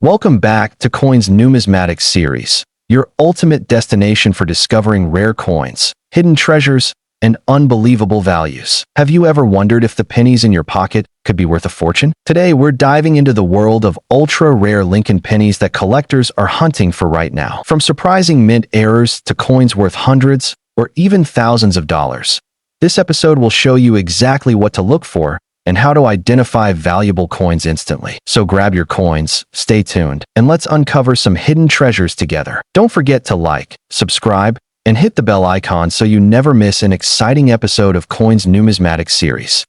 Welcome back to Coins Numismatics Series, your ultimate destination for discovering rare coins, hidden treasures, and unbelievable values. Have you ever wondered if the pennies in your pocket could be worth a fortune? Today, we're diving into the world of ultra-rare Lincoln pennies that collectors are hunting for right now. From surprising mint errors to coins worth hundreds or even thousands of dollars, this episode will show you exactly what to look for and how to identify valuable coins instantly. So grab your coins, stay tuned, and let's uncover some hidden treasures together. Don't forget to like, subscribe, and hit the bell icon so you never miss an exciting episode of Coins Numismatics Series.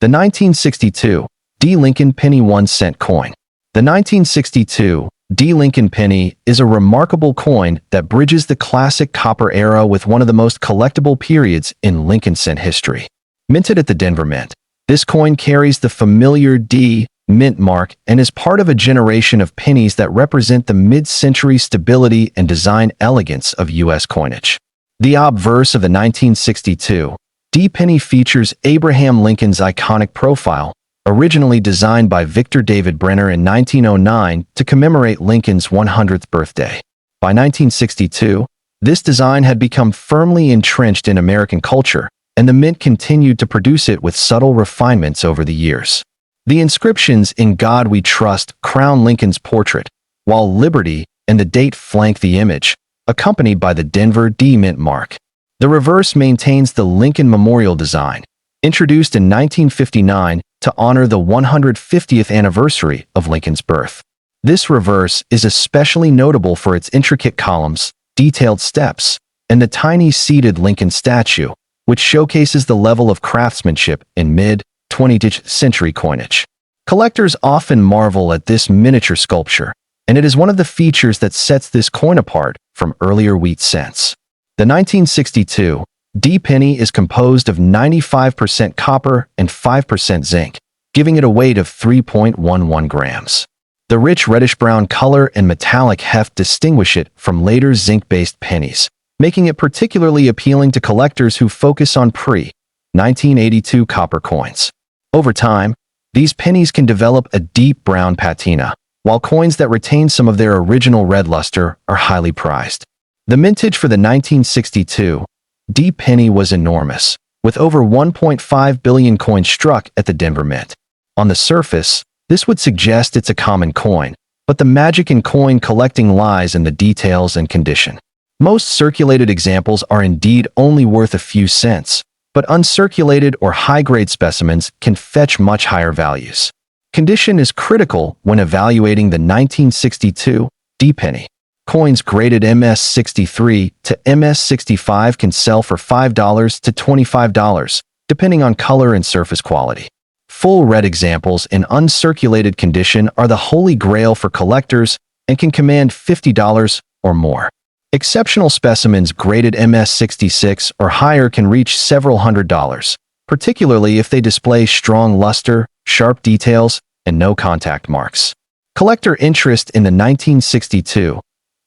The 1962 D. Lincoln Penny 1-cent coin. The 1962 D. Lincoln Penny is a remarkable coin that bridges the classic copper era with one of the most collectible periods in Lincoln cent history. Minted at the Denver Mint, this coin carries the familiar D mint mark and is part of a generation of pennies that represent the mid-century stability and design elegance of U.S. coinage. The obverse of the 1962 D penny features Abraham Lincoln's iconic profile, originally designed by Victor David Brenner in 1909 to commemorate Lincoln's 100th birthday. By 1962, this design had become firmly entrenched in American culture, and the mint continued to produce it with subtle refinements over the years. The inscriptions "In God We Trust" crown Lincoln's portrait, while "Liberty" and the date flank the image, accompanied by the Denver D mint mark. The reverse maintains the Lincoln Memorial design, introduced in 1959 to honor the 150th anniversary of Lincoln's birth. This reverse is especially notable for its intricate columns, detailed steps, and the tiny seated Lincoln statue, which showcases the level of craftsmanship in mid-20th century coinage. Collectors often marvel at this miniature sculpture, and it is one of the features that sets this coin apart from earlier wheat cents. The 1962 D penny is composed of 95% copper and 5% zinc, giving it a weight of 3.11 grams. The rich reddish-brown color and metallic heft distinguish it from later zinc-based pennies, making it particularly appealing to collectors who focus on pre-1982 copper coins. Over time, these pennies can develop a deep brown patina, while coins that retain some of their original red luster are highly prized. The mintage for the 1962 D penny was enormous, with over 1.5 billion coins struck at the Denver Mint. On the surface, this would suggest it's a common coin, but the magic in coin collecting lies in the details and condition. Most circulated examples are indeed only worth a few cents, but uncirculated or high-grade specimens can fetch much higher values. Condition is critical when evaluating the 1962 D penny. Coins graded MS63 to MS65 can sell for $5 to $25, depending on color and surface quality. Full red examples in uncirculated condition are the holy grail for collectors and can command $50 or more. Exceptional specimens graded MS66 or higher can reach several $100s, particularly if they display strong luster, sharp details, and no contact marks. Collector interest in the 1962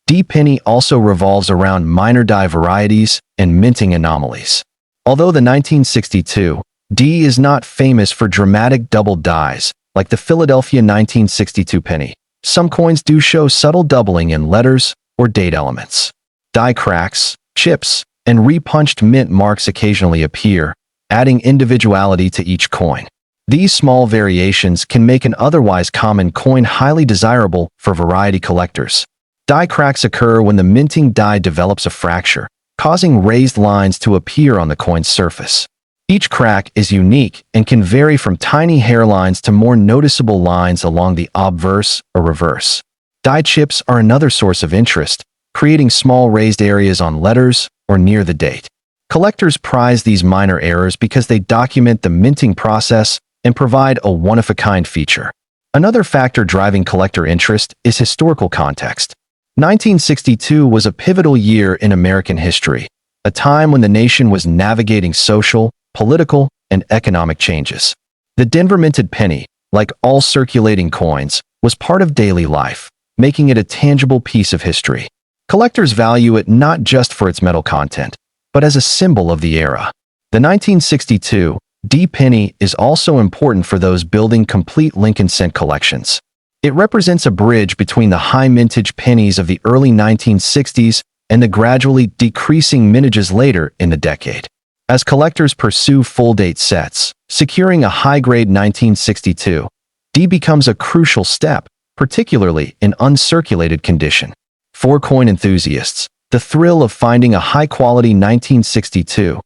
D penny also revolves around minor die varieties and minting anomalies. Although the 1962 D is not famous for dramatic double dies like the Philadelphia 1962 penny, some coins do show subtle doubling in letters or date elements. Die cracks, chips, and repunched mint marks occasionally appear, adding individuality to each coin. These small variations can make an otherwise common coin highly desirable for variety collectors. Die cracks occur when the minting die develops a fracture, causing raised lines to appear on the coin's surface. Each crack is unique and can vary from tiny hairlines to more noticeable lines along the obverse or reverse. Die chips are another source of interest, creating small raised areas on letters or near the date. Collectors prize these minor errors because they document the minting process and provide a one-of-a-kind feature. Another factor driving collector interest is historical context. 1962 was a pivotal year in American history, a time when the nation was navigating social, political, and economic changes. The Denver minted penny, like all circulating coins, was part of daily life, making it a tangible piece of history. Collectors value it not just for its metal content, but as a symbol of the era. The 1962 D penny is also important for those building complete Lincoln cent collections. It represents a bridge between the high mintage pennies of the early 1960s and the gradually decreasing mintages later in the decade. As collectors pursue full-date sets, securing a high-grade 1962 D becomes a crucial step, particularly in uncirculated condition. For coin enthusiasts, the thrill of finding a high-quality 1962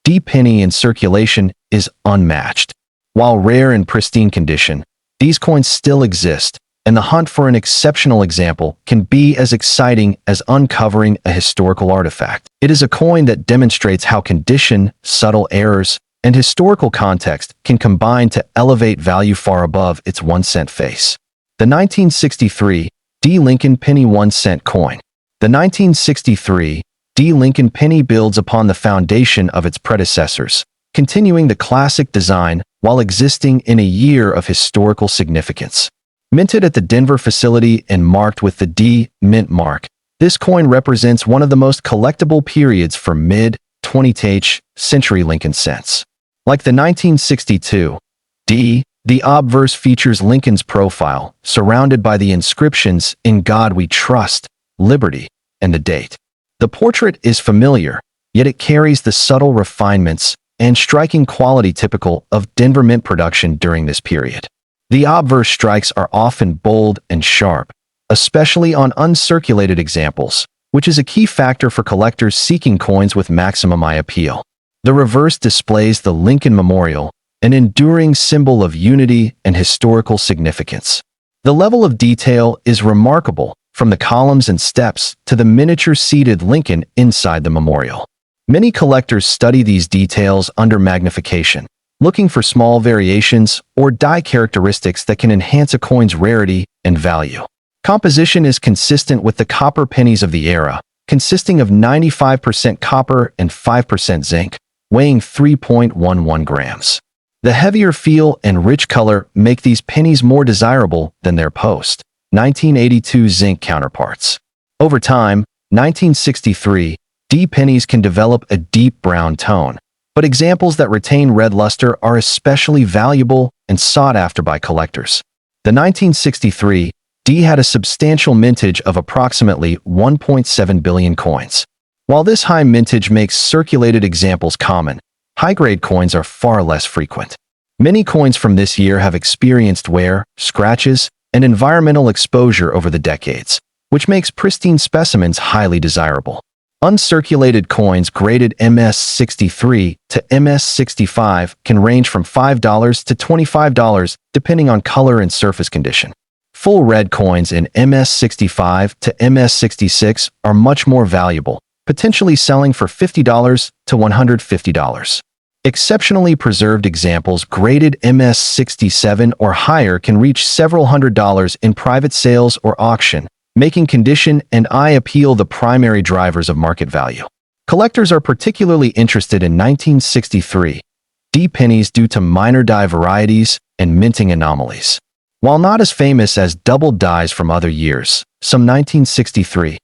D penny in circulation is unmatched. While rare and pristine condition, these coins still exist, and the hunt for an exceptional example can be as exciting as uncovering a historical artifact. It is a coin that demonstrates how condition, subtle errors, and historical context can combine to elevate value far above its 1-cent face. The 1963 D Lincoln Penny 1-cent coin. The 1963 D Lincoln Penny builds upon the foundation of its predecessors, continuing the classic design while existing in a year of historical significance. Minted at the Denver facility and marked with the D Mint mark, this coin represents one of the most collectible periods for mid-20th century Lincoln cents. Like the 1962 D, the obverse features Lincoln's profile, surrounded by the inscriptions "In God We Trust," "Liberty," and the date. The portrait is familiar, yet it carries the subtle refinements and striking quality typical of Denver Mint production during this period. The obverse strikes are often bold and sharp, especially on uncirculated examples, which is a key factor for collectors seeking coins with maximum eye appeal. The reverse displays the Lincoln Memorial, an enduring symbol of unity and historical significance. The level of detail is remarkable, from the columns and steps to the miniature seated Lincoln inside the memorial. Many collectors study these details under magnification, looking for small variations or die characteristics that can enhance a coin's rarity and value. Composition is consistent with the copper pennies of the era, consisting of 95% copper and 5% zinc, weighing 3.11 grams. The heavier feel and rich color make these pennies more desirable than their post-1982 zinc counterparts. Over time, 1963 D pennies can develop a deep brown tone, but examples that retain red luster are especially valuable and sought after by collectors. The 1963 D had a substantial mintage of approximately 1.7 billion coins. While this high mintage makes circulated examples common, high-grade coins are far less frequent. Many coins from this year have experienced wear, scratches, and environmental exposure over the decades, which makes pristine specimens highly desirable. Uncirculated coins graded MS-63 to MS-65 can range from $5 to $25 depending on color and surface condition. Full red coins in MS-65 to MS-66 are much more valuable, potentially selling for $50 to $150. Exceptionally preserved examples graded MS-67 or higher can reach several $100s in private sales or auction, making condition and eye appeal the primary drivers of market value. Collectors are particularly interested in 1963 D pennies due to minor die varieties and minting anomalies. While not as famous as doubled dies from other years, some 1963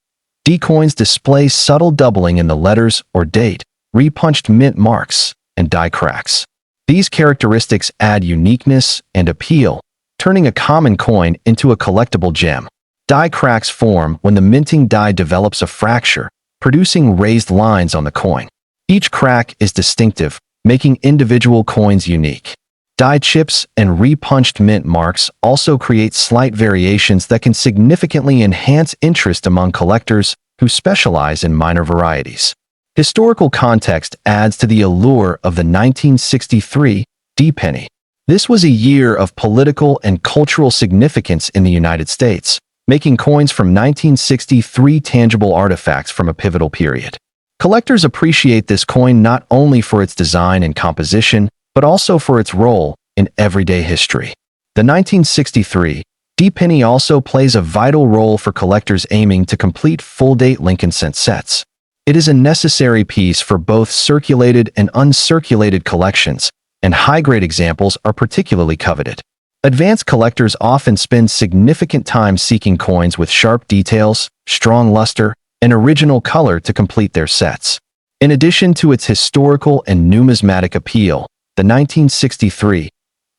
D coins display subtle doubling in the letters or date, repunched mint marks, and die cracks. These characteristics add uniqueness and appeal, turning a common coin into a collectible gem. Die cracks form when the minting die develops a fracture, producing raised lines on the coin. Each crack is distinctive, making individual coins unique. Die chips and repunched mint marks also create slight variations that can significantly enhance interest among collectors who specialize in minor varieties. Historical context adds to the allure of the 1963 D penny. This was a year of political and cultural significance in the United States, making coins from 1963 tangible artifacts from a pivotal period. Collectors appreciate this coin not only for its design and composition, but also for its role in everyday history. The 1963 D penny also plays a vital role for collectors aiming to complete full-date Lincoln cent sets. It is a necessary piece for both circulated and uncirculated collections, and high-grade examples are particularly coveted. Advanced collectors often spend significant time seeking coins with sharp details, strong luster, and original color to complete their sets. In addition to its historical and numismatic appeal, the 1963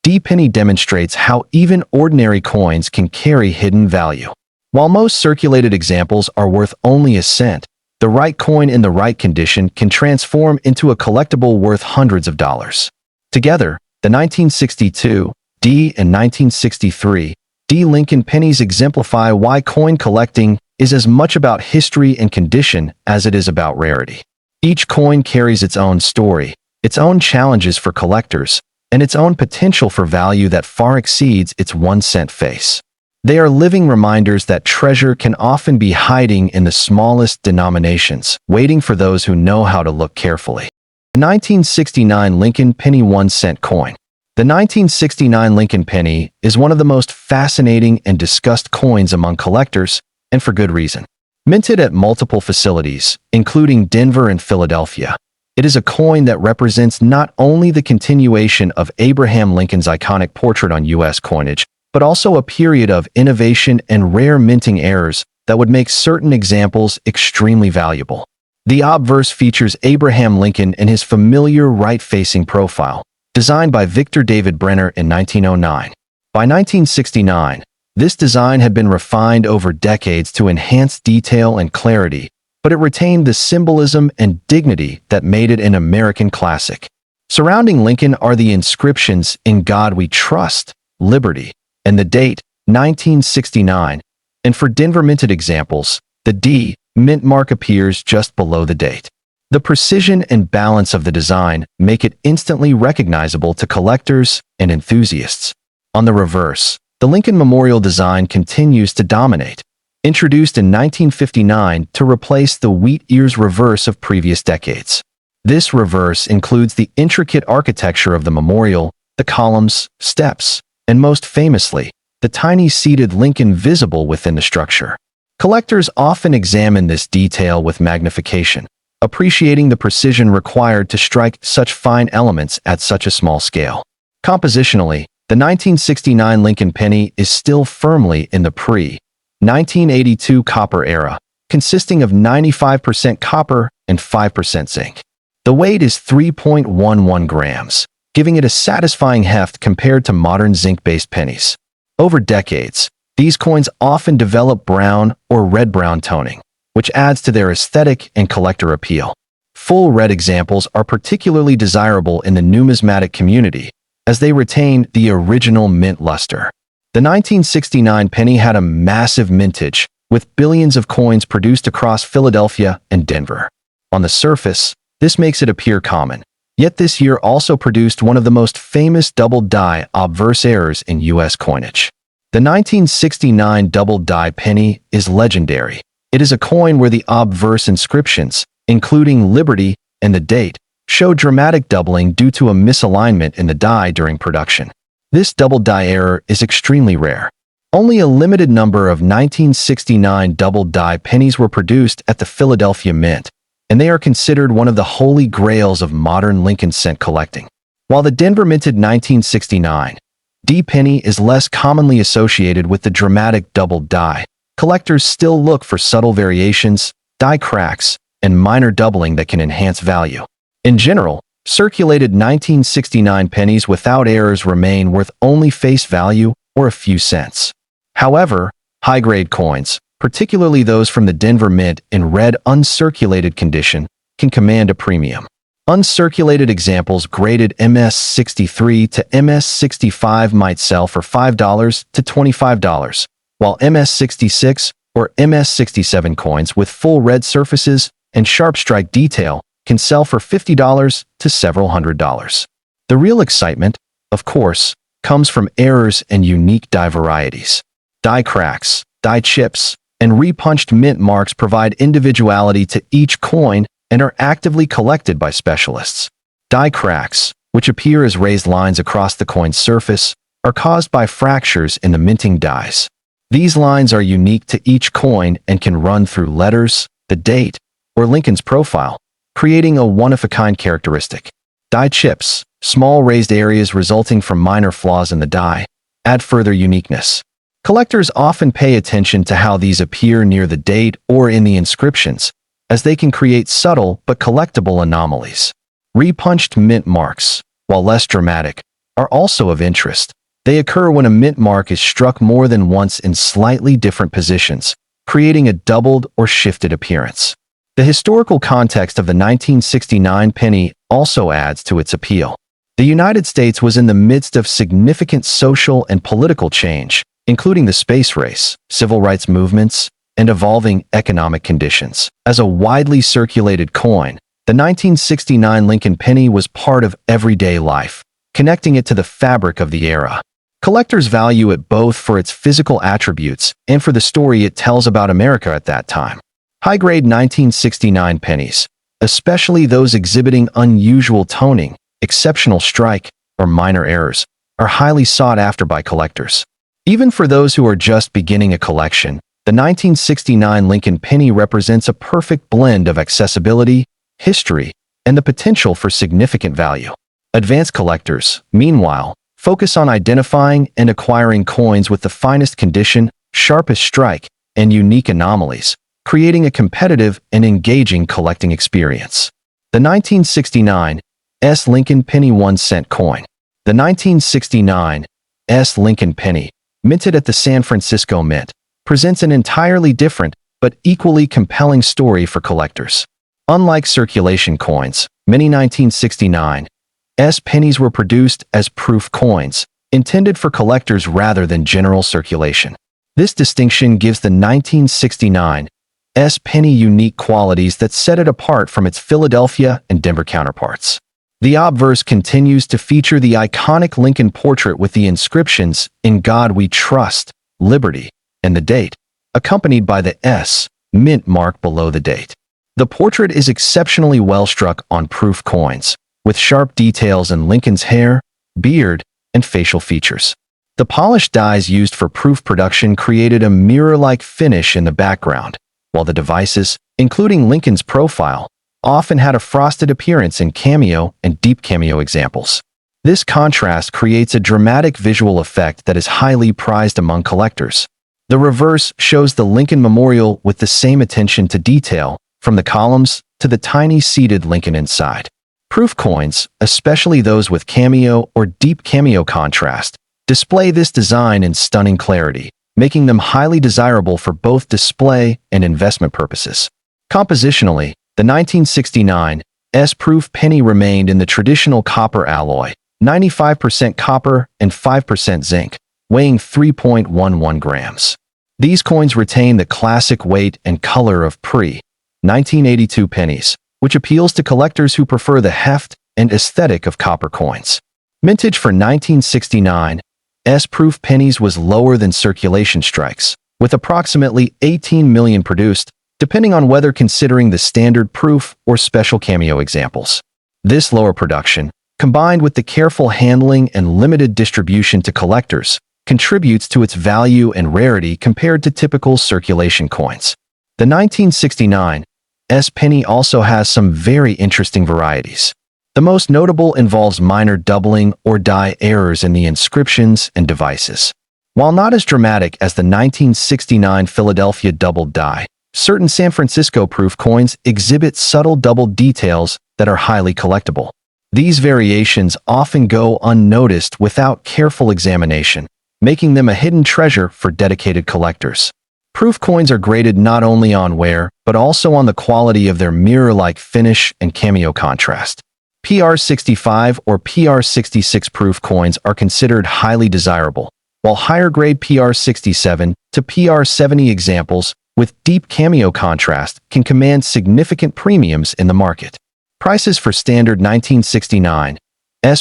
D-penny demonstrates how even ordinary coins can carry hidden value. While most circulated examples are worth only a cent, the right coin in the right condition can transform into a collectible worth hundreds of dollars. Together, the 1962 D and 1963 D Lincoln pennies exemplify why coin collecting is as much about history and condition as it is about rarity. Each coin carries its own story, its own challenges for collectors, and its own potential for value that far exceeds its 1-cent face. They are living reminders that treasure can often be hiding in the smallest denominations, waiting for those who know how to look carefully. The 1969 Lincoln Penny 1-cent coin. The 1969 Lincoln penny is one of the most fascinating and discussed coins among collectors, and for good reason. Minted at multiple facilities, including Denver and Philadelphia, it is a coin that represents not only the continuation of Abraham Lincoln's iconic portrait on U.S. coinage, but also a period of innovation and rare minting errors that would make certain examples extremely valuable. The obverse features Abraham Lincoln in his familiar right-facing profile, designed by Victor David Brenner in 1909. By 1969, this design had been refined over decades to enhance detail and clarity, but it retained the symbolism and dignity that made it an American classic. Surrounding Lincoln are the inscriptions "In God We Trust," "Liberty," and the date, 1969, and for Denver minted examples, the D mint mark appears just below the date. The precision and balance of the design make it instantly recognizable to collectors and enthusiasts. On the reverse, the Lincoln Memorial design continues to dominate. Introduced in 1959 to replace the wheat ears reverse of previous decades. This reverse includes the intricate architecture of the memorial, the columns, steps, and most famously, the tiny seated Lincoln visible within the structure. Collectors often examine this detail with magnification, appreciating the precision required to strike such fine elements at such a small scale. Compositionally, the 1969 Lincoln penny is still firmly in the pre-1982 copper era, consisting of 95% copper and 5% zinc. The weight is 3.11 grams, giving it a satisfying heft compared to modern zinc-based pennies. Over decades, these coins often develop brown or red-brown toning, which adds to their aesthetic and collector appeal. Full red examples are particularly desirable in the numismatic community, as they retain the original mint luster. The 1969 penny had a massive mintage, with billions of coins produced across Philadelphia and Denver. On the surface, this makes it appear common, yet this year also produced one of the most famous double-die obverse errors in U.S. coinage. The 1969 double-die penny is legendary. It is a coin where the obverse inscriptions, including Liberty and the date, show dramatic doubling due to a misalignment in the die during production. This double-die error is extremely rare. Only a limited number of 1969 double-die pennies were produced at the Philadelphia Mint, and they are considered one of the holy grails of modern Lincoln cent collecting. While the Denver minted 1969 D penny is less commonly associated with the dramatic double die, collectors still look for subtle variations, die cracks, and minor doubling that can enhance value. In general, circulated 1969 pennies without errors remain worth only face value or a few cents. However, high-grade coins, particularly those from the Denver Mint in red uncirculated condition, can command a premium. Uncirculated examples graded MS-63 to MS-65 might sell for $5 to $25, while MS-66 or MS-67 coins with full red surfaces and sharp strike detail can sell for $50 to several $100s. The real excitement, of course, comes from errors and unique die varieties. Die cracks, die chips, and repunched mint marks provide individuality to each coin and are actively collected by specialists. Die cracks, which appear as raised lines across the coin's surface, are caused by fractures in the minting dies. These lines are unique to each coin and can run through letters, the date, or Lincoln's profile, creating a one-of-a-kind characteristic. Die chips, small raised areas resulting from minor flaws in the die, add further uniqueness. Collectors often pay attention to how these appear near the date or in the inscriptions, as they can create subtle but collectible anomalies. Repunched mint marks, while less dramatic, are also of interest. They occur when a mint mark is struck more than once in slightly different positions, creating a doubled or shifted appearance. The historical context of the 1969 penny also adds to its appeal. The United States was in the midst of significant social and political change, including the space race, civil rights movements, and evolving economic conditions. As a widely circulated coin, the 1969 Lincoln penny was part of everyday life, connecting it to the fabric of the era. Collectors value it both for its physical attributes and for the story it tells about America at that time. High-grade 1969 pennies, especially those exhibiting unusual toning, exceptional strike, or minor errors, are highly sought after by collectors. Even for those who are just beginning a collection, the 1969 Lincoln penny represents a perfect blend of accessibility, history, and the potential for significant value. Advanced collectors, meanwhile, focus on identifying and acquiring coins with the finest condition, sharpest strike, and unique anomalies, creating a competitive and engaging collecting experience. The 1969 Lincoln penny 1-cent coin. The 1969 Lincoln penny, minted at the San Francisco Mint, presents an entirely different but equally compelling story for collectors. Unlike circulation coins, many 1969 pennies were produced as proof coins, intended for collectors rather than general circulation. This distinction gives the 1969 penny unique qualities that set it apart from its Philadelphia and Denver counterparts. The obverse continues to feature the iconic Lincoln portrait with the inscriptions, "In God We Trust, Liberty," and the date, accompanied by the mint mark below the date. The portrait is exceptionally well struck on proof coins, with sharp details in Lincoln's hair, beard, and facial features. The polished dies used for proof production created a mirror-like finish in the background, while the devices, including Lincoln's profile, often had a frosted appearance in cameo and deep cameo examples. This contrast creates a dramatic visual effect that is highly prized among collectors. The reverse shows the Lincoln Memorial with the same attention to detail, from the columns to the tiny seated Lincoln inside. Proof coins, especially those with cameo or deep cameo contrast, display this design in stunning clarity, making them highly desirable for both display and investment purposes. Compositionally, the 1969 proof penny remained in the traditional copper alloy, 95% copper and 5% zinc, weighing 3.11 grams. These coins retain the classic weight and color of pre-1982 pennies, which appeals to collectors who prefer the heft and aesthetic of copper coins. Mintage for 1969 proof pennies was lower than circulation strikes, with approximately 18 million produced, depending on whether considering the standard proof or special cameo examples. This lower production, combined with the careful handling and limited distribution to collectors, contributes to its value and rarity compared to typical circulation coins. The 1969 penny also has some very interesting varieties. The most notable involves minor doubling or die errors in the inscriptions and devices. While not as dramatic as the 1969 Philadelphia doubled die, certain San Francisco proof coins exhibit subtle doubled details that are highly collectible. These variations often go unnoticed without careful examination, making them a hidden treasure for dedicated collectors. Proof coins are graded not only on wear, but also on the quality of their mirror-like finish and cameo contrast. PR65 or PR66 proof coins are considered highly desirable, while higher-grade PR67 to PR70 examples with deep cameo contrast can command significant premiums in the market. Prices for standard 1969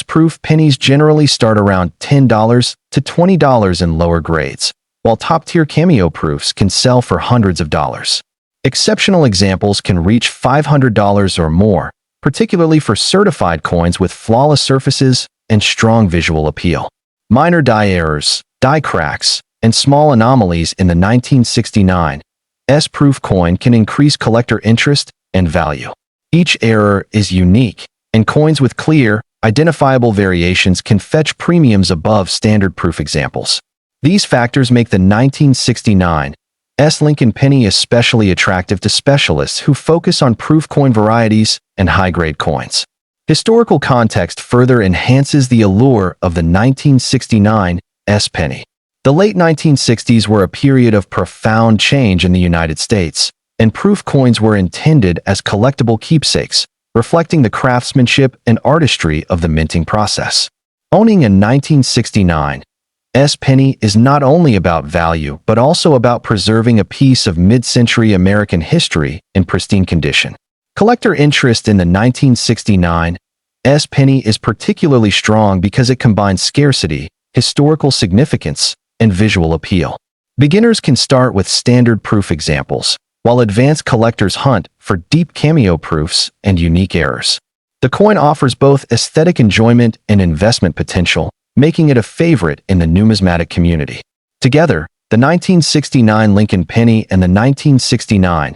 proof pennies generally start around $10 to $20 in lower grades, while top-tier cameo proofs can sell for hundreds of dollars. Exceptional examples can reach $500 or more, particularly for certified coins with flawless surfaces and strong visual appeal. Minor die errors, die cracks, and small anomalies in the 1969 proof coin can increase collector interest and value. Each error is unique, and coins with clear, identifiable variations can fetch premiums above standard proof examples. These factors make the 1969 Lincoln penny especially attractive to specialists who focus on proof coin varieties and high-grade coins. Historical context further enhances the allure of the 1969 S penny. The late 1960s were a period of profound change in the United States, and proof coins were intended as collectible keepsakes, reflecting the craftsmanship and artistry of the minting process. Owning a 1969 S penny is not only about value, but also about preserving a piece of mid-century American history in pristine condition. Collector interest in the 1969 S penny is particularly strong because it combines scarcity, historical significance, and visual appeal. Beginners can start with standard proof examples, while advanced collectors hunt for deep cameo proofs and unique errors. The coin offers both aesthetic enjoyment and investment potential, making it a favorite in the numismatic community. Together, the 1969 Lincoln penny and the 1969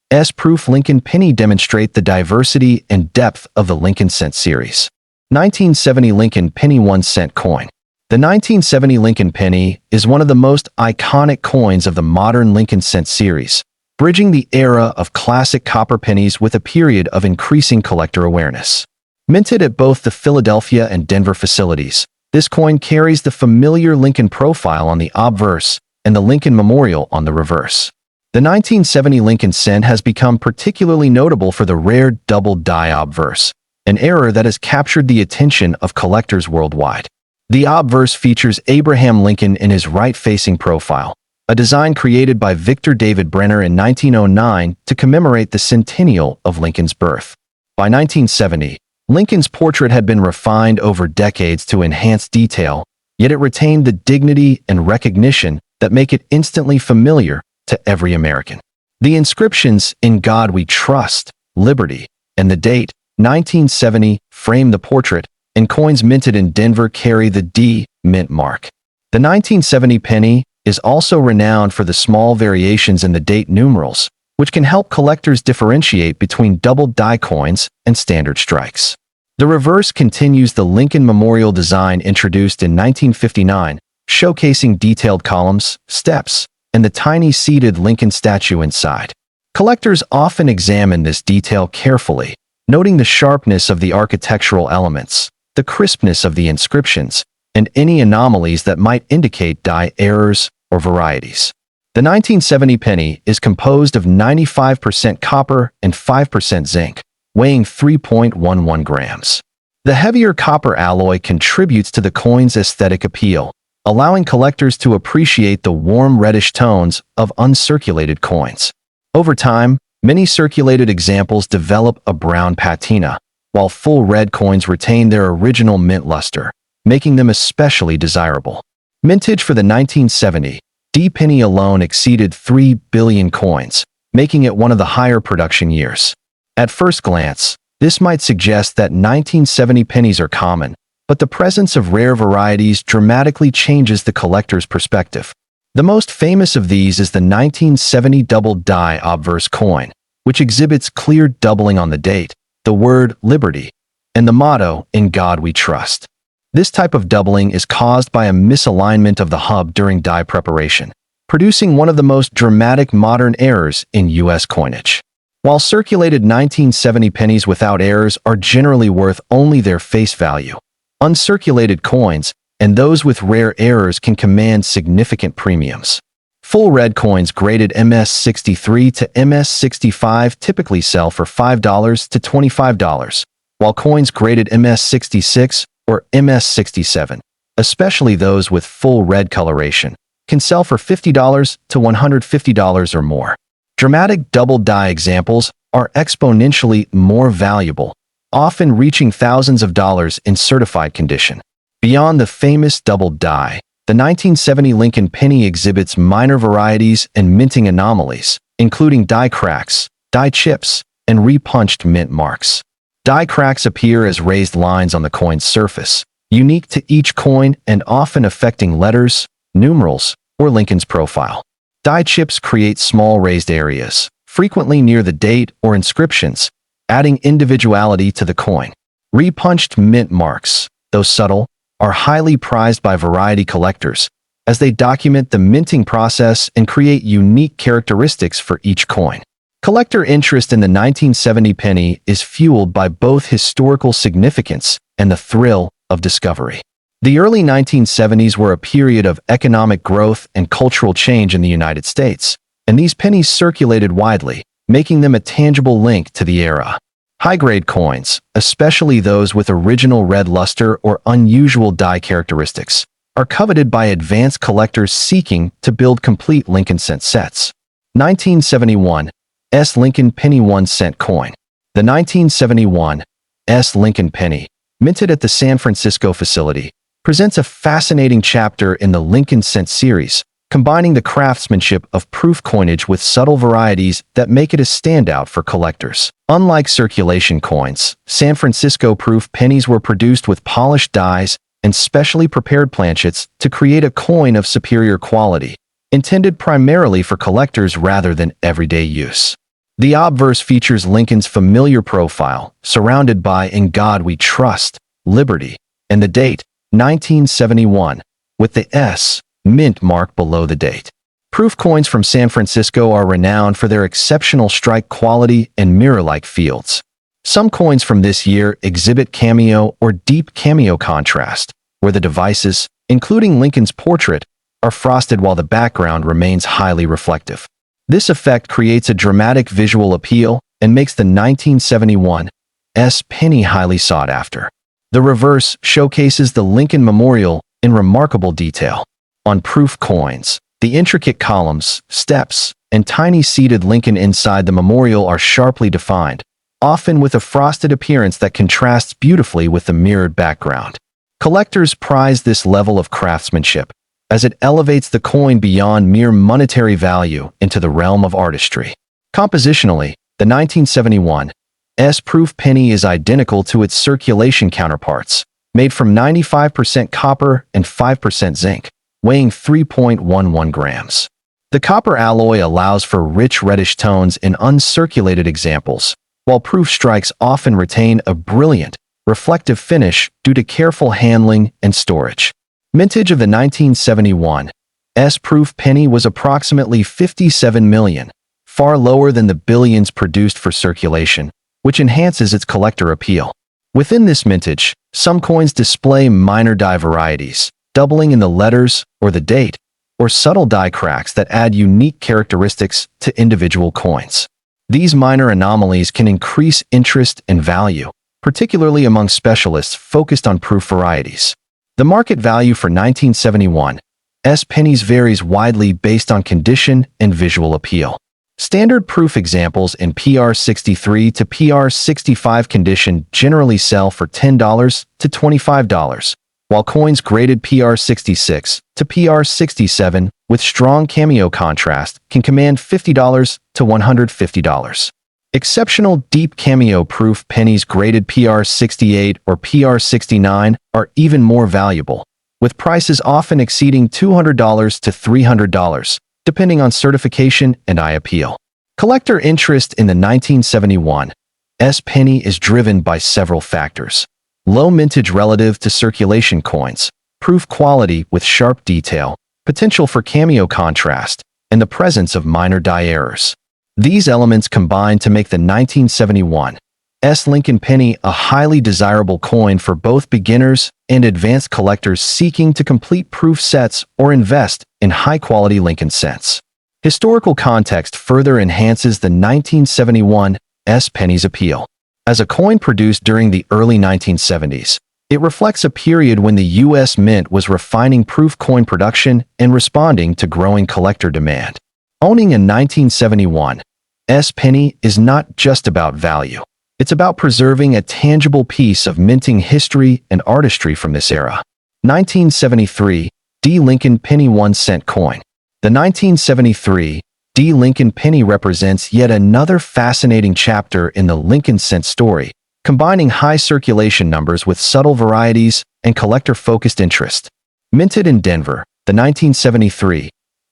S-proof Lincoln penny demonstrate the diversity and depth of the Lincoln Cent series. 1970 Lincoln penny 1-cent coin. The 1970 Lincoln penny is one of the most iconic coins of the modern Lincoln Cent series, bridging the era of classic copper pennies with a period of increasing collector awareness. Minted at both the Philadelphia and Denver facilities, this coin carries the familiar Lincoln profile on the obverse and the Lincoln Memorial on the reverse. The 1970 Lincoln Cent has become particularly notable for the rare double die obverse, an error that has captured the attention of collectors worldwide. The obverse features Abraham Lincoln in his right-facing profile, a design created by Victor David Brenner in 1909 to commemorate the centennial of Lincoln's birth. By 1970, Lincoln's portrait had been refined over decades to enhance detail, yet it retained the dignity and recognition that make it instantly familiar to every American. The inscriptions "In God We Trust," "Liberty," and the date 1970 frame the portrait, and coins minted in Denver carry the D mint mark. The 1970 penny is also renowned for the small variations in the date numerals, which can help collectors differentiate between double die coins and standard strikes. The reverse continues the Lincoln Memorial design introduced in 1959, showcasing detailed columns, steps, and the tiny seated Lincoln statue inside. Collectors often examine this detail carefully, noting the sharpness of the architectural elements, the crispness of the inscriptions, and any anomalies that might indicate die errors or varieties. The 1970 penny is composed of 95% copper and 5% zinc, weighing 3.11 grams. The heavier copper alloy contributes to the coin's aesthetic appeal, allowing collectors to appreciate the warm reddish tones of uncirculated coins. Over time, many circulated examples develop a brown patina, while full red coins retain their original mint luster, making them especially desirable. Mintage for the 1970 D penny alone exceeded 3 billion coins, making it one of the higher production years. At first glance, this might suggest that 1970 pennies are common, but the presence of rare varieties dramatically changes the collector's perspective. The most famous of these is the 1970 double die obverse coin, which exhibits clear doubling on the date, the word "Liberty," and the motto "In God We Trust." This type of doubling is caused by a misalignment of the hub during die preparation, producing one of the most dramatic modern errors in U.S. coinage. While circulated 1970 pennies without errors are generally worth only their face value, uncirculated coins and those with rare errors can command significant premiums. Full red coins graded MS-63 to MS-65 typically sell for $5 to $25, while coins graded MS-66 or MS-67, especially those with full red coloration, can sell for $50 to $150 or more. Dramatic double die examples are exponentially more valuable, often reaching thousands of dollars in certified condition. Beyond the famous double die, the 1970 Lincoln penny exhibits minor varieties and minting anomalies, including die cracks, die chips, and repunched mint marks. Die cracks appear as raised lines on the coin's surface, unique to each coin and often affecting letters, numerals, or Lincoln's profile. Die chips create small raised areas, frequently near the date or inscriptions, adding individuality to the coin. Repunched mint marks, though subtle, are highly prized by variety collectors, as they document the minting process and create unique characteristics for each coin. Collector interest in the 1970 penny is fueled by both historical significance and the thrill of discovery. The early 1970s were a period of economic growth and cultural change in the United States, and these pennies circulated widely, making them a tangible link to the era. High-grade coins, especially those with original red luster or unusual die characteristics, are coveted by advanced collectors seeking to build complete Lincoln cent sets. 1971 S. Lincoln Penny 1-cent coin. The 1971 S. Lincoln Penny, minted at the San Francisco facility, presents a fascinating chapter in the Lincoln cent series, combining the craftsmanship of proof coinage with subtle varieties that make it a standout for collectors. Unlike circulation coins, San Francisco proof pennies were produced with polished dies and specially prepared planchets to create a coin of superior quality, intended primarily for collectors rather than everyday use. The obverse features Lincoln's familiar profile, surrounded by "In God We Trust," "Liberty," and the date, 1971, with the S mint mark below the date. Proof coins from San Francisco are renowned for their exceptional strike quality and mirror-like fields. Some coins from this year exhibit cameo or deep cameo contrast, where the devices, including Lincoln's portrait, are frosted while the background remains highly reflective. This effect creates a dramatic visual appeal and makes the 1971 S penny highly sought after. The reverse showcases the Lincoln Memorial in remarkable detail. On proof coins, the intricate columns, steps, and tiny seated Lincoln inside the memorial are sharply defined, often with a frosted appearance that contrasts beautifully with the mirrored background. Collectors prize this level of craftsmanship, as it elevates the coin beyond mere monetary value into the realm of artistry. Compositionally, the 1971 S proof penny is identical to its circulation counterparts, made from 95% copper and 5% zinc, weighing 3.11 grams. The copper alloy allows for rich reddish tones in uncirculated examples, while proof strikes often retain a brilliant, reflective finish due to careful handling and storage. Mintage of the 1971 S proof penny was approximately 57 million, far lower than the billions produced for circulation, which enhances its collector appeal. Within this mintage, some coins display minor die varieties, doubling in the letters or the date, or subtle die cracks that add unique characteristics to individual coins. These minor anomalies can increase interest and value, particularly among specialists focused on proof varieties. The market value for 1971 S pennies varies widely based on condition and visual appeal. Standard proof examples in PR63 to PR65 condition generally sell for $10 to $25, while coins graded PR66 to PR67 with strong cameo contrast can command $50 to $150. Exceptional deep cameo proof pennies graded PR68 or PR69 are even more valuable, with prices often exceeding $200 to $300, depending on certification and eye appeal. Collector interest in the 1971 S penny is driven by several factors: low mintage relative to circulation coins, proof quality with sharp detail, potential for cameo contrast, and the presence of minor die errors. These elements combine to make the 1971 S Lincoln penny a highly desirable coin for both beginners and advanced collectors seeking to complete proof sets or invest in high-quality Lincoln cents. Historical context further enhances the 1971 S penny's appeal. As a coin produced during the early 1970s, it reflects a period when the U.S. Mint was refining proof coin production and responding to growing collector demand. Owning a 1971 S penny is not just about value. It's about preserving a tangible piece of minting history and artistry from this era. 1973 D. Lincoln Penny 1-cent coin. The 1973 D. Lincoln Penny represents yet another fascinating chapter in the Lincoln cent story, combining high circulation numbers with subtle varieties and collector-focused interest. Minted in Denver, the 1973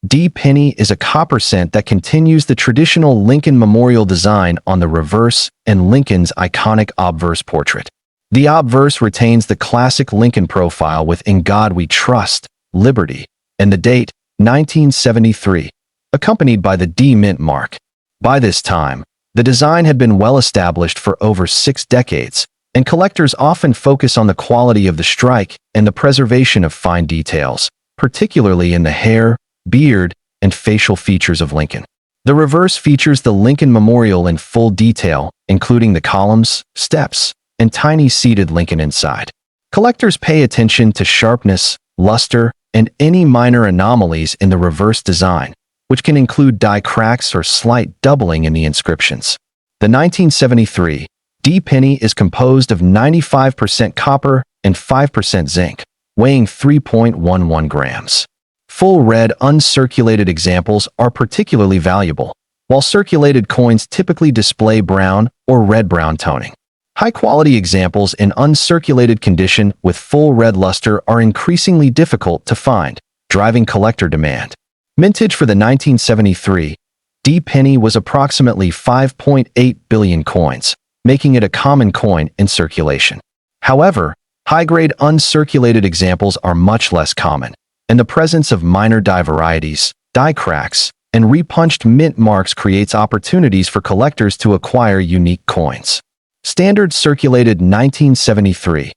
D. Penny is a copper cent that continues the traditional Lincoln Memorial design on the reverse and Lincoln's iconic obverse portrait. The obverse retains the classic Lincoln profile with "In God We Trust," "Liberty," and the date, 1973, accompanied by the D mint mark. By this time, the design had been well established for over 6 decades, and collectors often focus on the quality of the strike and the preservation of fine details, particularly in the hair, beard, and facial features of Lincoln. The reverse features the Lincoln Memorial in full detail, including the columns, steps, and tiny seated Lincoln inside. Collectors pay attention to sharpness, luster, and any minor anomalies in the reverse design, which can include die cracks or slight doubling in the inscriptions. The 1973 D penny is composed of 95% copper and 5% zinc, weighing 3.11 grams. Full red uncirculated examples are particularly valuable, while circulated coins typically display brown or red-brown toning. High-quality examples in uncirculated condition with full red luster are increasingly difficult to find, driving collector demand. Mintage for the 1973 D penny was approximately 5.8 billion coins, making it a common coin in circulation. However, high-grade uncirculated examples are much less common, and the presence of minor die varieties, die cracks, and repunched mint marks creates opportunities for collectors to acquire unique coins. Standard circulated 1973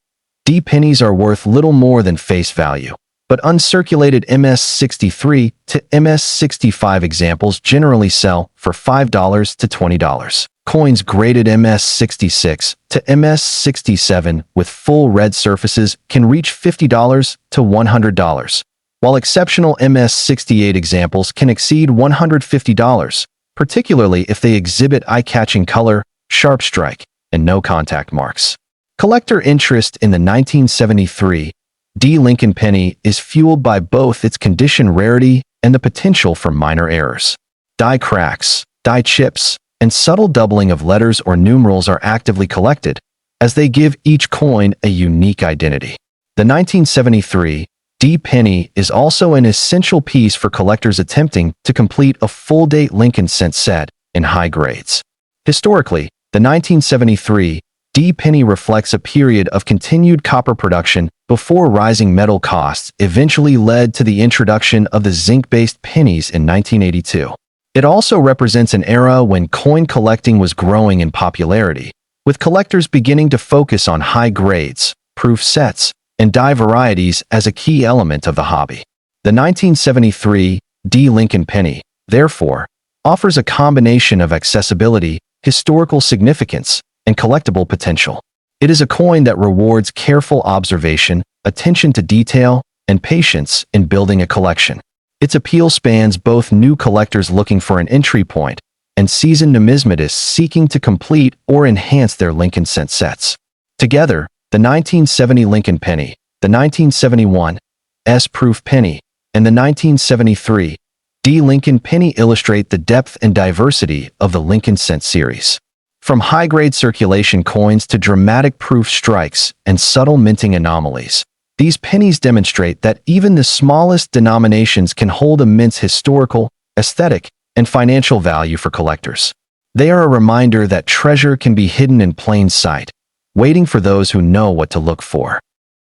D pennies are worth little more than face value, but uncirculated MS-63 to MS-65 examples generally sell for $5 to $20. Coins graded MS-66 to MS-67 with full red surfaces can reach $50 to $100, while exceptional MS-68 examples can exceed $150, particularly if they exhibit eye-catching color, sharp strike, and no contact marks. Collector interest in the 1973 D Lincoln penny is fueled by both its condition rarity and the potential for minor errors. Die cracks, die chips, and subtle doubling of letters or numerals are actively collected, as they give each coin a unique identity. The 1973 D penny is also an essential piece for collectors attempting to complete a full-date Lincoln cent set in high grades. Historically, the 1973 D penny reflects a period of continued copper production before rising metal costs eventually led to the introduction of the zinc-based pennies in 1982. It also represents an era when coin collecting was growing in popularity, with collectors beginning to focus on high grades, proof sets, and die varieties as a key element of the hobby. The 1973 D Lincoln penny, therefore, offers a combination of accessibility, historical significance, and collectible potential. It is a coin that rewards careful observation, attention to detail, and patience in building a collection. Its appeal spans both new collectors looking for an entry point and seasoned numismatists seeking to complete or enhance their Lincoln cent sets. Together, the 1970 Lincoln penny, the 1971 S-proof penny, and the 1973 D Lincoln penny illustrate the depth and diversity of the Lincoln cent series. From high-grade circulation coins to dramatic proof strikes and subtle minting anomalies, these pennies demonstrate that even the smallest denominations can hold immense historical, aesthetic, and financial value for collectors. They are a reminder that treasure can be hidden in plain sight, waiting for those who know what to look for.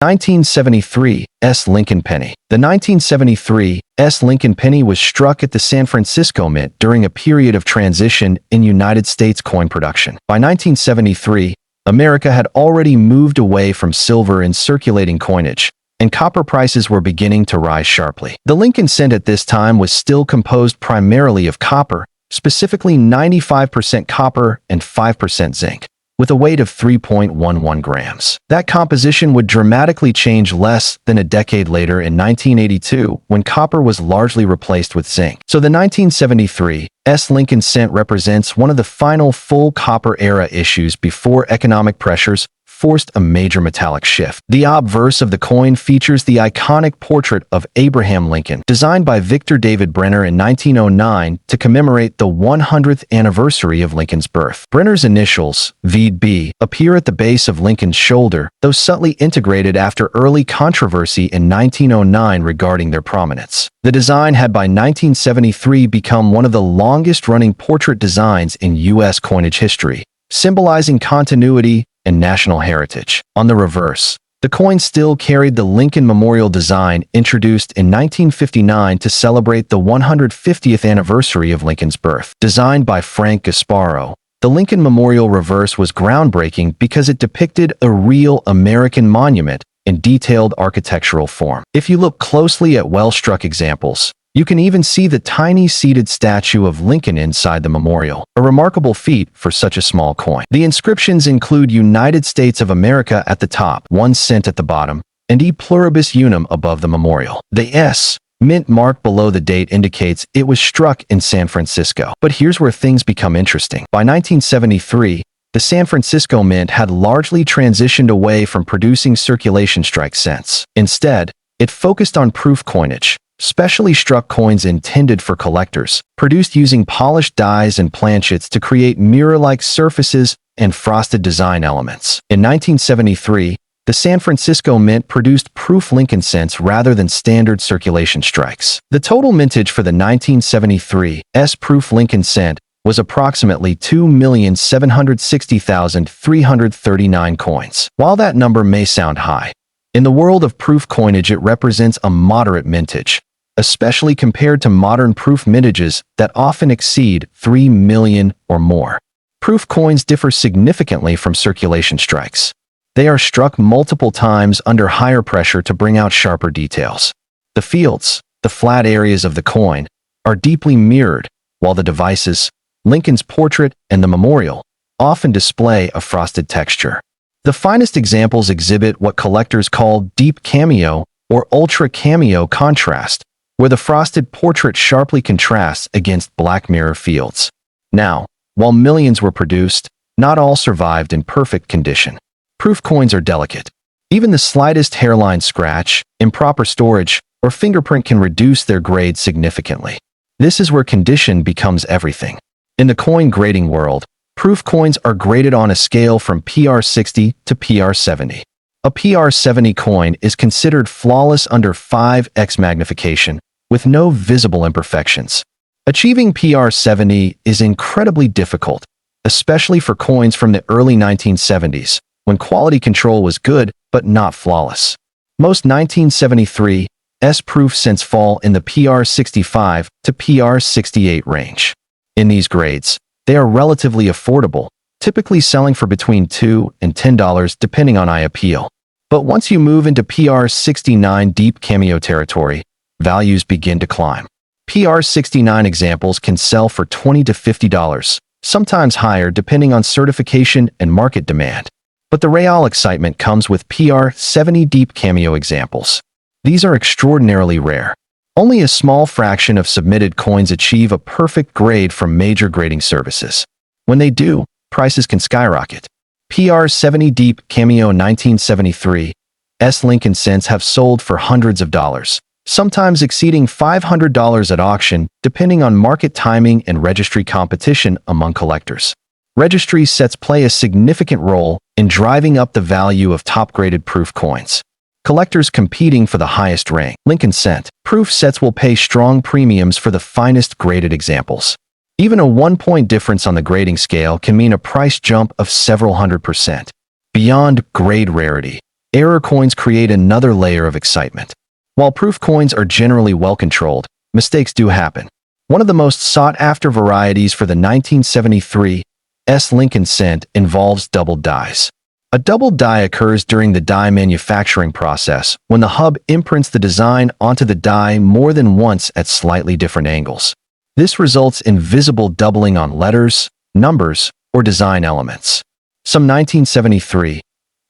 1973 S Lincoln penny. The 1973 S Lincoln penny was struck at the San Francisco Mint during a period of transition in United States coin production. By 1973, America had already moved away from silver in circulating coinage, and copper prices were beginning to rise sharply. The Lincoln cent at this time was still composed primarily of copper, specifically 95% copper and 5% zinc, with a weight of 3.11 grams. That composition would dramatically change less than a decade later in 1982 when copper was largely replaced with zinc. So the 1973 S Lincoln cent represents one of the final full copper era issues before economic pressures forced a major metallic shift. The obverse of the coin features the iconic portrait of Abraham Lincoln, designed by Victor David Brenner in 1909 to commemorate the 100th anniversary of Lincoln's birth. Brenner's initials, VB, appear at the base of Lincoln's shoulder, though subtly integrated after early controversy in 1909 regarding their prominence. The design had by 1973 become one of the longest-running portrait designs in U.S. coinage history, symbolizing continuity and national heritage. On the reverse, The coin still carried the Lincoln Memorial design introduced in 1959 to celebrate the 150th anniversary of Lincoln's birth. Designed by Frank Gasparo, the Lincoln Memorial reverse was groundbreaking because it depicted a real American monument in detailed architectural form. If you look closely at well-struck examples, you can even see the tiny seated statue of Lincoln inside the memorial, a remarkable feat for such a small coin. The inscriptions include United States of America at the top, 1 cent at the bottom, and E pluribus unum above the memorial. The S mint mark below the date indicates it was struck in San Francisco. But here's where things become interesting. By 1973, the San Francisco Mint had largely transitioned away from producing circulation strike cents. Instead, it focused on proof coinage, specially struck coins intended for collectors, produced using polished dies and planchets to create mirror-like surfaces and frosted design elements. In 1973, the San Francisco Mint produced proof Lincoln cents rather than standard circulation strikes. The total mintage for the 1973 S-proof Lincoln cent was approximately 2,760,339 coins. While that number may sound high, in the world of proof coinage it represents a moderate mintage, especially compared to modern proof mintages that often exceed 3 million or more. Proof coins differ significantly from circulation strikes. They are struck multiple times under higher pressure to bring out sharper details. The fields, the flat areas of the coin, are deeply mirrored, while the devices, Lincoln's portrait and the memorial, often display a frosted texture. The finest examples exhibit what collectors call deep cameo or ultra cameo contrast, where the frosted portrait sharply contrasts against black mirror fields. Now, while millions were produced, not all survived in perfect condition. Proof coins are delicate. Even the slightest hairline scratch, improper storage, or fingerprint can reduce their grade significantly. This is where condition becomes everything. In the coin grading world, proof coins are graded on a scale from PR60 to PR70. A PR70 coin is considered flawless under 5x magnification, with no visible imperfections. Achieving PR70 is incredibly difficult, especially for coins from the early 1970s, when quality control was good but not flawless. Most 1973 S-proof cents fall in the PR65 to PR68 range. In these grades, they are relatively affordable, typically selling for between $2 and $10 depending on eye appeal. But once you move into PR69 deep cameo territory, values begin to climb. PR69 examples can sell for $20 to $50, sometimes higher depending on certification and market demand. But the real excitement comes with PR70 deep cameo examples. These are extraordinarily rare. Only a small fraction of submitted coins achieve a perfect grade from major grading services. When they do, prices can skyrocket. PR70 Deep Cameo 1973 S Lincoln cents have sold for hundreds of dollars, sometimes exceeding $500 at auction, depending on market timing and registry competition among collectors. Registry sets play a significant role in driving up the value of top-graded proof coins. Collectors competing for the highest rank, Lincoln cent, proof sets will pay strong premiums for the finest graded examples. Even a 1-point difference on the grading scale can mean a price jump of several hundred%. Beyond grade rarity, error coins create another layer of excitement. While proof coins are generally well-controlled, mistakes do happen. One of the most sought-after varieties for the 1973 S Lincoln cent involves doubled dies. A doubled die occurs during the die manufacturing process when the hub imprints the design onto the die more than once at slightly different angles. This results in visible doubling on letters, numbers, or design elements. Some 1973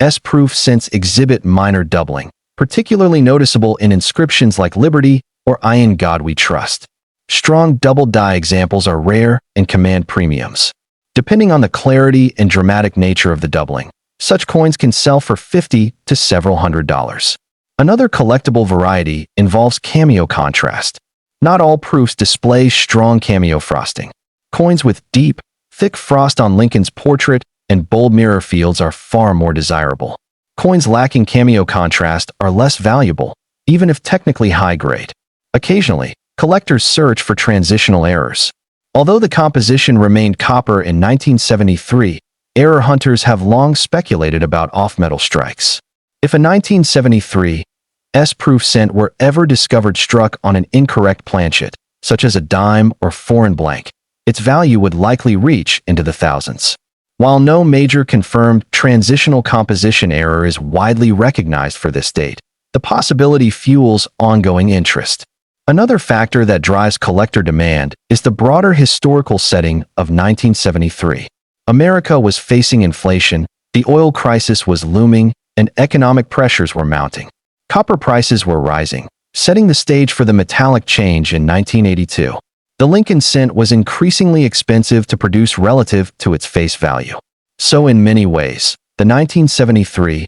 S-proof cents exhibit minor doubling, particularly noticeable in inscriptions like Liberty or I in God We Trust. Strong double die examples are rare and command premiums. Depending on the clarity and dramatic nature of the doubling, such coins can sell for $50 to several $100s. Another collectible variety involves cameo contrast. Not all proofs display strong cameo frosting. Coins with deep, thick frost on Lincoln's portrait and bold mirror fields are far more desirable. Coins lacking cameo contrast are less valuable, even if technically high grade. Occasionally, collectors search for transitional errors. Although the composition remained copper in 1973, error hunters have long speculated about off-metal strikes. If a 1973 S-proof cent were ever discovered struck on an incorrect planchet, such as a dime or foreign blank, its value would likely reach into the thousands. While no major confirmed transitional composition error is widely recognized for this date, the possibility fuels ongoing interest. Another factor that drives collector demand is the broader historical setting of 1973. America was facing inflation, the oil crisis was looming, and economic pressures were mounting. Copper prices were rising, setting the stage for the metallic change in 1982. The Lincoln cent was increasingly expensive to produce relative to its face value. So in many ways, the 1973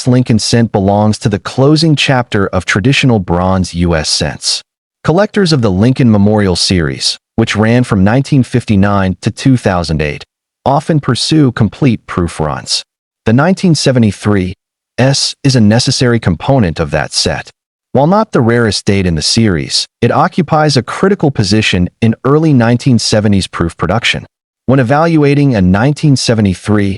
Lincoln cent belongs to the closing chapter of traditional bronze U.S. cents. Collectors of the Lincoln Memorial Series, which ran from 1959 to 2008, often pursue complete proof runs. The 1973 is a necessary component of that set. While not the rarest date in the series, it occupies a critical position in early 1970s proof production. When evaluating a 1973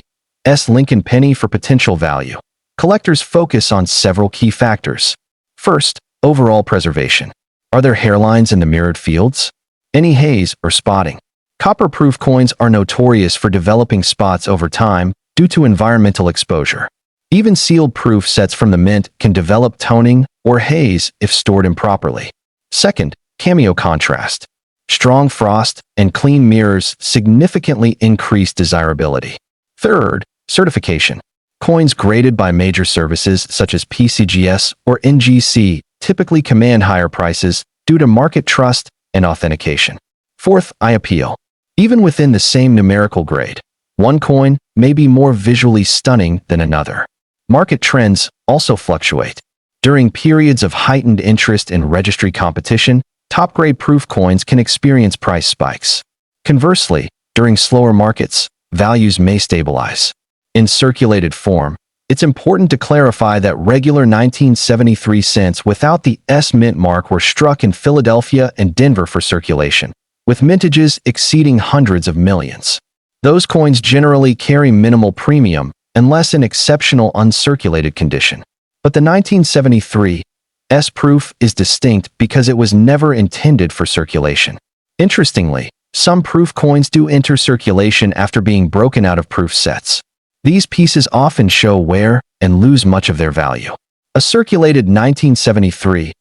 Lincoln penny for potential value, collectors focus on several key factors. First, overall preservation. Are there hairlines in the mirrored fields? Any haze or spotting? Copper-proof coins are notorious for developing spots over time due to environmental exposure. Even sealed proof sets from the mint can develop toning or haze if stored improperly. Second, cameo contrast. Strong frost and clean mirrors significantly increase desirability. Third, certification. Coins graded by major services such as PCGS or NGC typically command higher prices due to market trust and authentication. Fourth, eye appeal. Even within the same numerical grade, one coin may be more visually stunning than another. Market trends also fluctuate. During periods of heightened interest in registry competition, top-grade proof coins can experience price spikes. Conversely, during slower markets, values may stabilize. In circulated form, it's important to clarify that regular 1973 cents without the S mint mark were struck in Philadelphia and Denver for circulation, with mintages exceeding hundreds of millions. Those coins generally carry minimal premium unless in exceptional uncirculated condition. But the 1973 S-proof is distinct because it was never intended for circulation. Interestingly, some proof coins do enter circulation after being broken out of proof sets. These pieces often show wear and lose much of their value. A circulated 1973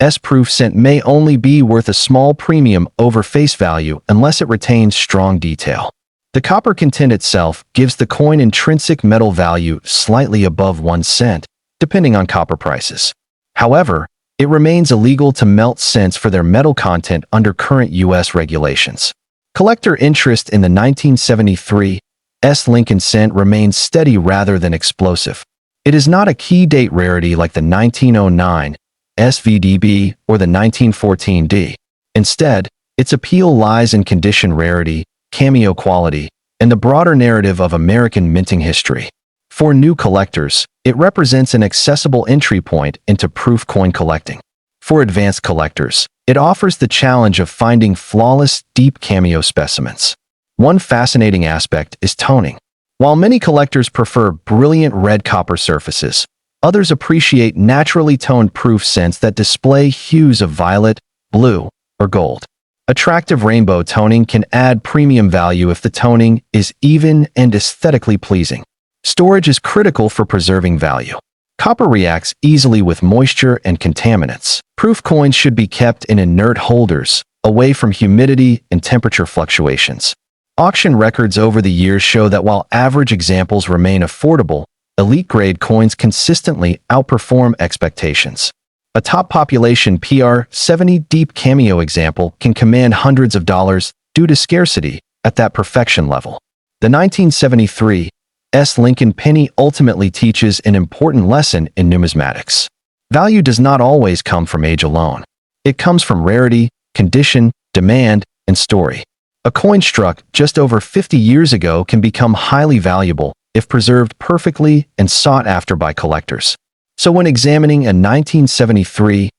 S-proof cent may only be worth a small premium over face value unless it retains strong detail. The copper content itself gives the coin intrinsic metal value slightly above 1 cent, depending on copper prices. However, it remains illegal to melt cents for their metal content under current U.S. regulations. Collector interest in the 1973 Lincoln cent remains steady rather than explosive. It is not a key date rarity like the 1909 SVDB or the 1914 D. Instead, its appeal lies in condition rarity, cameo quality, and the broader narrative of American minting history. For new collectors, it represents an accessible entry point into proof coin collecting. For advanced collectors, it offers the challenge of finding flawless, deep cameo specimens. One fascinating aspect is toning. While many collectors prefer brilliant red copper surfaces, others appreciate naturally toned proof cents that display hues of violet, blue, or gold. Attractive rainbow toning can add premium value if the toning is even and aesthetically pleasing. Storage is critical for preserving value. Copper reacts easily with moisture and contaminants. Proof coins should be kept in inert holders, away from humidity and temperature fluctuations. Auction records over the years show that while average examples remain affordable, elite-grade coins consistently outperform expectations. A top population PR70 deep cameo example can command hundreds of dollars due to scarcity at that perfection level. The 1973 Lincoln penny ultimately teaches an important lesson in numismatics. Value does not always come from age alone. It comes from rarity, condition, demand, and story. A coin struck just over 50 years ago can become highly valuable if preserved perfectly and sought after by collectors. So when examining a 1973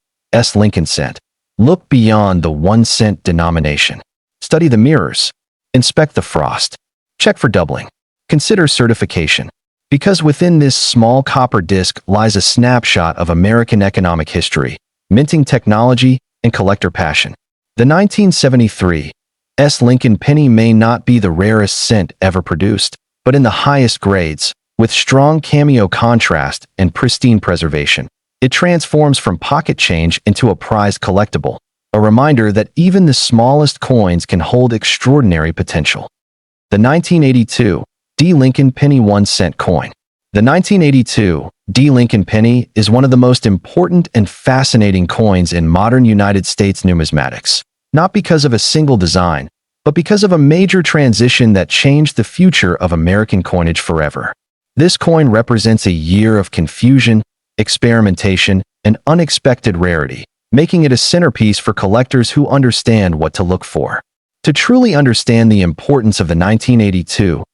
Lincoln cent, look beyond the 1 cent denomination. Study the mirrors. Inspect the frost. Check for doubling. Consider certification. Because within this small copper disc lies a snapshot of American economic history, minting technology, and collector passion. The 1973 Lincoln penny may not be the rarest cent ever produced, but in the highest grades, with strong cameo contrast and pristine preservation, it transforms from pocket change into a prized collectible, a reminder that even the smallest coins can hold extraordinary potential. The 1982 Lincoln penny 1-cent coin. The 1982 Lincoln penny is one of the most important and fascinating coins in modern United States numismatics, not because of a single design, but because of a major transition that changed the future of American coinage forever. This coin represents a year of confusion, experimentation, and unexpected rarity, making it a centerpiece for collectors who understand what to look for. To truly understand the importance of the 1982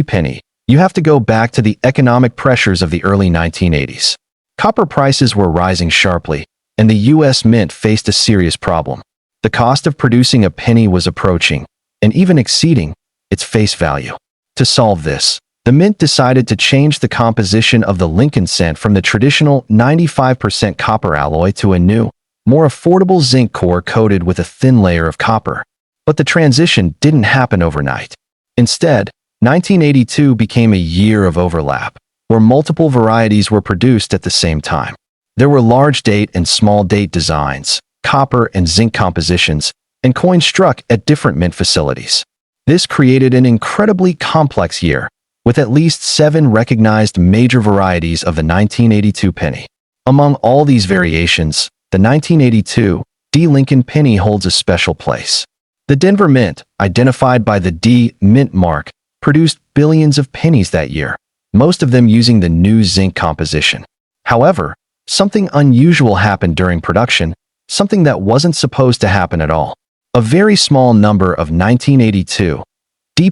penny, you have to go back to the economic pressures of the early 1980s. Copper prices were rising sharply, and the U.S. Mint faced a serious problem. The cost of producing a penny was approaching, and even exceeding, its face value. To solve this, the Mint decided to change the composition of the Lincoln cent from the traditional 95% copper alloy to a new, more affordable zinc core coated with a thin layer of copper. But the transition didn't happen overnight. Instead, 1982 became a year of overlap, where multiple varieties were produced at the same time. There were large date and small date designs, copper and zinc compositions, and coins struck at different mint facilities. This created an incredibly complex year, with at least 7 recognized major varieties of the 1982 penny. Among all these variations, the 1982 Lincoln penny holds a special place. The Denver Mint, identified by the D Mint mark, produced billions of pennies that year, most of them using the new zinc composition. However, something unusual happened during production, something that wasn't supposed to happen at all. A very small number of 1982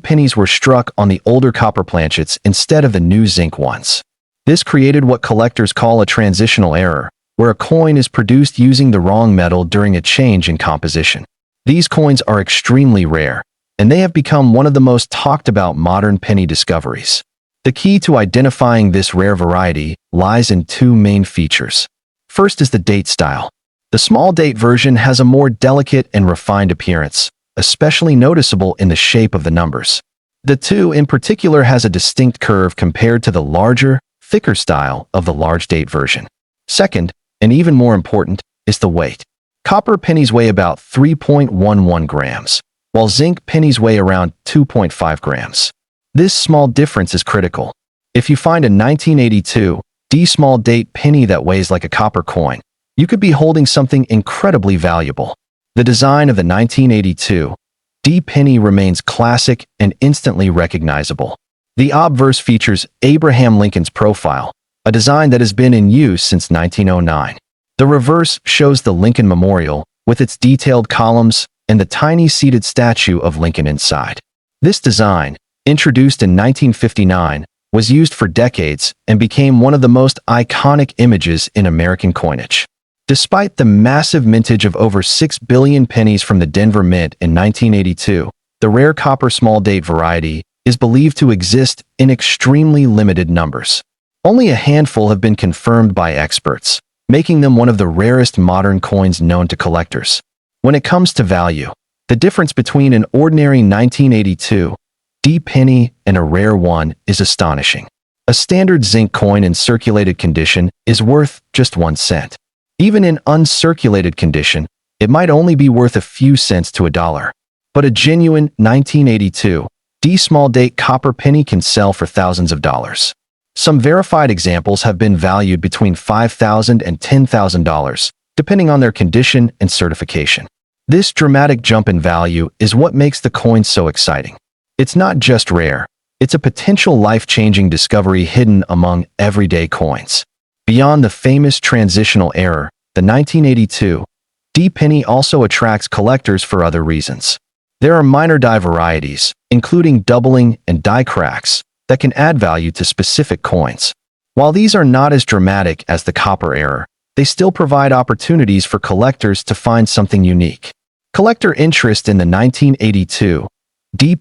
pennies were struck on the older copper planchets instead of the new zinc ones. This created what collectors call a transitional error, where a coin is produced using the wrong metal during a change in composition. These coins are extremely rare, and they have become one of the most talked about modern penny discoveries. The key to identifying this rare variety lies in 2 main features. First is the date style. The small date version has a more delicate and refined appearance, especially noticeable in the shape of the numbers. The 2 in particular has a distinct curve compared to the larger, thicker style of the large date version. Second, and even more important, is the weight. Copper pennies weigh about 3.11 grams, while zinc pennies weigh around 2.5 grams. This small difference is critical. If you find a 1982 small date penny that weighs like a copper coin, you could be holding something incredibly valuable. The design of the 1982 penny remains classic and instantly recognizable. The obverse features Abraham Lincoln's profile, a design that has been in use since 1909. The reverse shows the Lincoln Memorial, with its detailed columns and the tiny seated statue of Lincoln inside. This design, introduced in 1959, was used for decades and became one of the most iconic images in American coinage. Despite the massive mintage of over 6 billion pennies from the Denver Mint in 1982, the rare copper small date variety is believed to exist in extremely limited numbers. Only a handful have been confirmed by experts, making them one of the rarest modern coins known to collectors. When it comes to value, the difference between an ordinary 1982 penny and a rare one is astonishing. A standard zinc coin in circulated condition is worth just 1 cent. Even in uncirculated condition, it might only be worth a few cents to $1. But a genuine 1982 small date copper penny can sell for thousands of dollars. Some verified examples have been valued between $5,000 and $10,000, depending on their condition and certification. This dramatic jump in value is what makes the coin so exciting. It's not just rare, it's a potential life-changing discovery hidden among everyday coins. Beyond the famous transitional error, the 1982 penny also attracts collectors for other reasons. There are minor die varieties, including doubling and die cracks, that can add value to specific coins. While these are not as dramatic as the copper error, they still provide opportunities for collectors to find something unique. Collector interest in the 1982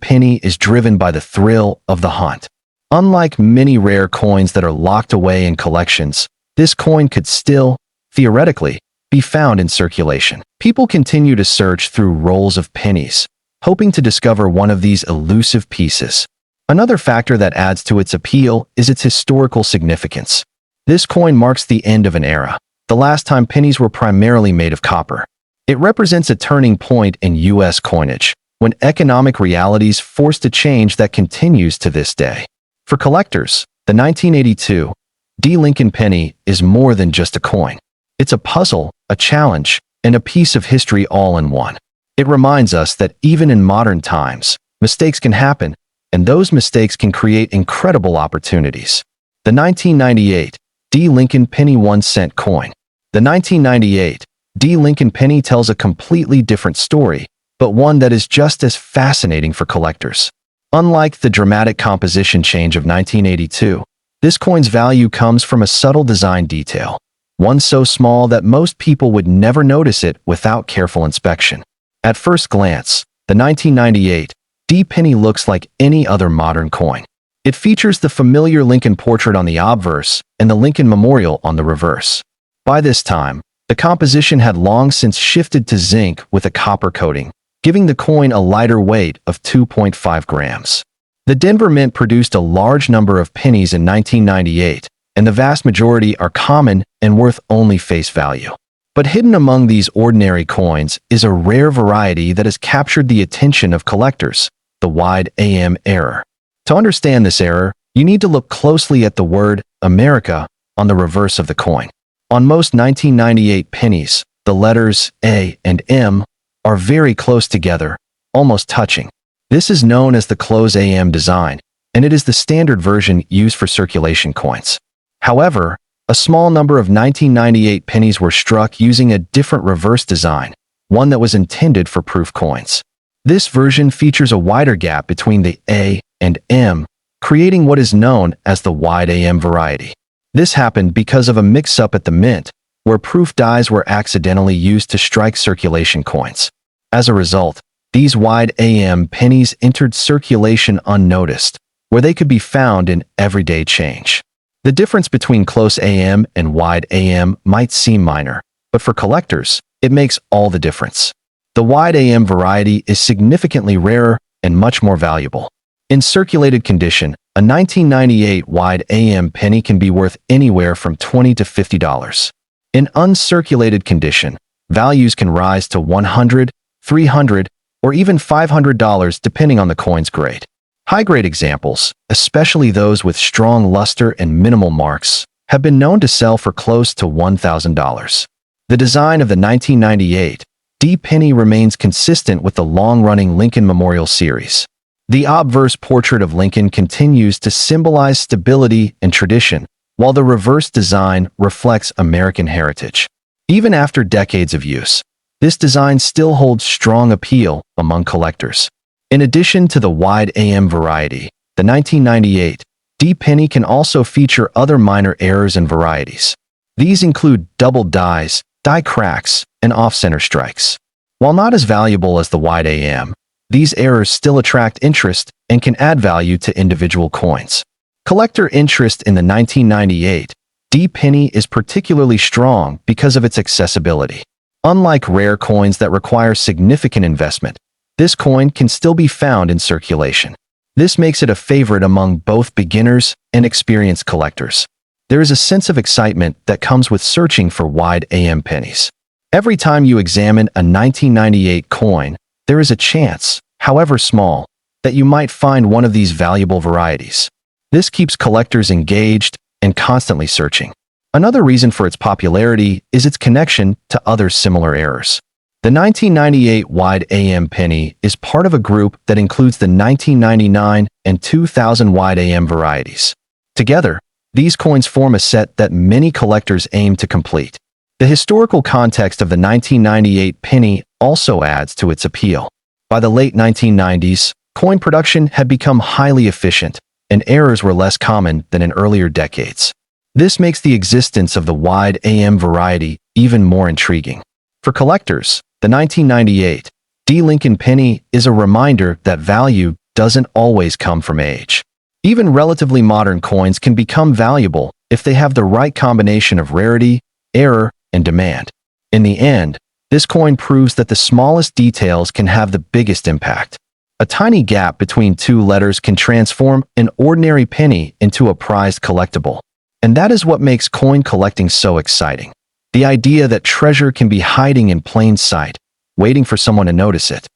penny is driven by the thrill of the hunt. Unlike many rare coins that are locked away in collections, this coin could still, theoretically, be found in circulation. People continue to search through rolls of pennies, hoping to discover one of these elusive pieces. Another factor that adds to its appeal is its historical significance. This coin marks the end of an era, the last time pennies were primarily made of copper. It represents a turning point in U.S. coinage, when economic realities forced a change that continues to this day. For collectors, the 1982 D. Lincoln penny is more than just a coin. It's a puzzle, a challenge, and a piece of history all in one. It reminds us that even in modern times, mistakes can happen, and those mistakes can create incredible opportunities. The 1998 D. Lincoln penny 1-cent coin. The 1998 D. Lincoln penny tells a completely different story, but one that is just as fascinating for collectors. Unlike the dramatic composition change of 1982, this coin's value comes from a subtle design detail, one so small that most people would never notice it without careful inspection. At first glance, the 1998 D. penny looks like any other modern coin. It features the familiar Lincoln portrait on the obverse and the Lincoln Memorial on the reverse. By this time, the composition had long since shifted to zinc with a copper coating, giving the coin a lighter weight of 2.5 grams. The Denver Mint produced a large number of pennies in 1998, and the vast majority are common and worth only face value. But hidden among these ordinary coins is a rare variety that has captured the attention of collectors, the wide AM error. To understand this error, you need to look closely at the word America on the reverse of the coin. On most 1998 pennies, the letters A and M are very close together, almost touching. This is known as the close AM design, and it is the standard version used for circulation coins. However, a small number of 1998 pennies were struck using a different reverse design, one that was intended for proof coins. This version features a wider gap between the A and M, creating what is known as the wide AM variety. This happened because of a mix-up at the mint, where proof dies were accidentally used to strike circulation coins. As a result, these wide AM pennies entered circulation unnoticed, where they could be found in everyday change. The difference between close AM and wide AM might seem minor, but for collectors, it makes all the difference. The wide AM variety is significantly rarer and much more valuable. In circulated condition, a 1998 wide AM penny can be worth anywhere from $20 to $50. In uncirculated condition, values can rise to $100, $300, or even $500 depending on the coin's grade. High-grade examples, especially those with strong luster and minimal marks, have been known to sell for close to $1,000. The design of the 1998 D. penny remains consistent with the long-running Lincoln Memorial Series. The obverse portrait of Lincoln continues to symbolize stability and tradition, while the reverse design reflects American heritage. Even after decades of use, this design still holds strong appeal among collectors. In addition to the wide AM variety, the 1998 D. penny can also feature other minor errors and varieties. These include double dies, die cracks, and off-center strikes. While not as valuable as the wide AM, these errors still attract interest and can add value to individual coins. Collector interest in the 1998 D. penny is particularly strong because of its accessibility. Unlike rare coins that require significant investment, this coin can still be found in circulation. This makes it a favorite among both beginners and experienced collectors. There is a sense of excitement that comes with searching for wide AM pennies. Every time you examine a 1998 coin, there is a chance, however small, that you might find one of these valuable varieties. This keeps collectors engaged and constantly searching. Another reason for its popularity is its connection to other similar errors. The 1998 wide AM penny is part of a group that includes the 1999 and 2000 wide AM varieties. Together, these coins form a set that many collectors aim to complete. The historical context of the 1998 penny also adds to its appeal. By the late 1990s, coin production had become highly efficient, and errors were less common than in earlier decades. This makes the existence of the wide AM variety even more intriguing. For collectors, the 1998 D. Lincoln penny is a reminder that value doesn't always come from age. Even relatively modern coins can become valuable if they have the right combination of rarity, error, and demand. In the end, this coin proves that the smallest details can have the biggest impact. A tiny gap between two letters can transform an ordinary penny into a prized collectible. And that is what makes coin collecting so exciting. The idea that treasure can be hiding in plain sight, waiting for someone to notice it.